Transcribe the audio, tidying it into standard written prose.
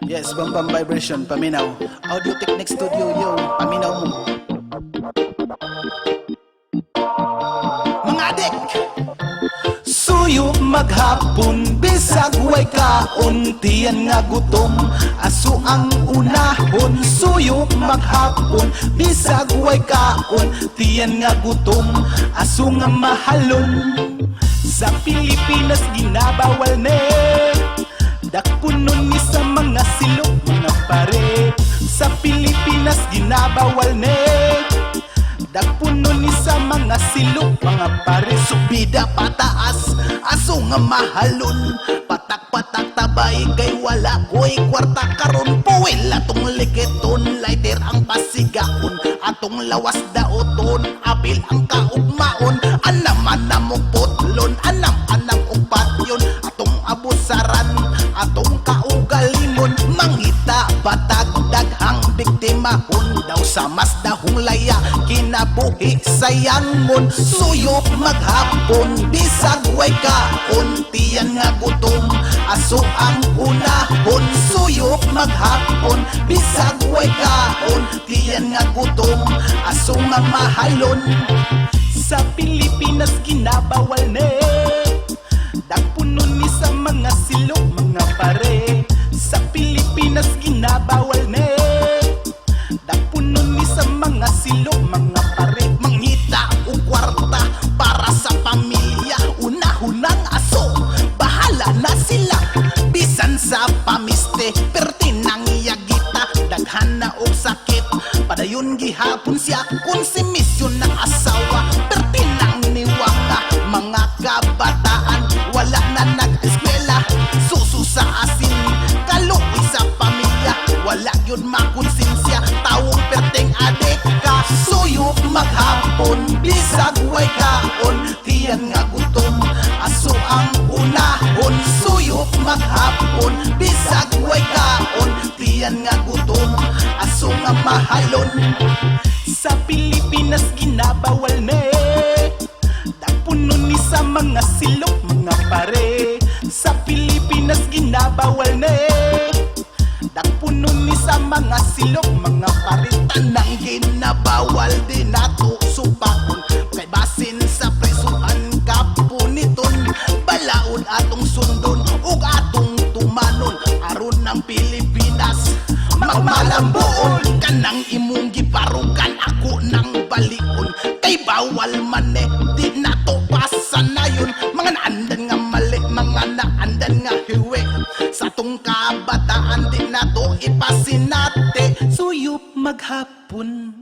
Yes, Bambam Vibration, paminaw. Audio Technique Studio, yo, paminaw mo. Mga adik! Suyo maghapon, bisag way kaon, tiyan nga gutom, aso ang unahon. Suyo maghapon, bisag way kaon, tiyan nga gutom, aso nga mahalon. Sa Pilipinas ginabawal ne, dakpunon ni sa mga silok, mga pare. Sa Pilipinas ginabawal ne, dakpunon ni sa mga silok, mga pare. Subida pataas, aso nga mahalon, patak-patak tabay kay wala ko'y kwarta karon. Puwil atong liketon, lighter ang pasigaon, atong lawas daoton, apil ang kaugmaon. Anam-anam og putlon, anam-anam og patyon, atong abusaran, atong kaugalingon. Mangita batag daghang biktimahon, daw sa mas dahong laya kinabuhi sayangon. Suyop maghapon, bisag way kaon, tiyan nga gutom, aso ang unahon. Suyop maghapon, bisag way kaon, tiyan nga gutom, aso nga mahalon. Sa Pilipinas ginabawal ne, dakpunon ni sa mga silok, mga pare. Sa Pilipinas ginabawal ne, dakpunon ni sa mga silok, mga pare. Mangita o kwarta para sa pamilya, unahunang aso, bahala na sila. Bisan sa pamiste, pertinang iyagita, daghan na og sakit, padayon gihapon siya kung si misyon ng asawa. Pertinang niwaka, mga kabataan, wala na nag-eskwela, susu sa asin, kaluoy sa pamilya, wala yun makonsensya, tawong perteng adeka. Suyop maghapon, bisag way kaon, tiyan nga gutom, aso ang unahon. Suyop maghapon, bisag way kaon, tiyan nga gutom, aso nga mahalon. Sa Pilipinas ginabawal ne, dakpunon ni sa mga silok, mga pare. Sa Pilipinas ginabawal ne, dakpunon ni sa mga silok, mga pare. Tanang ginabawal din nato supakon, kay basin sa presuhan kapuniton. Balaod atong sundon ug atong tumanon, aron ng Pilipinas magmalambuon. Kanang imong giparukan, ako nang balikon, kay bawal man di nato pasanayon. Mga naandan nga mali, mga naandan nga hiwi, sa tong kabataan di nato ipasinate. Suyop maghapon,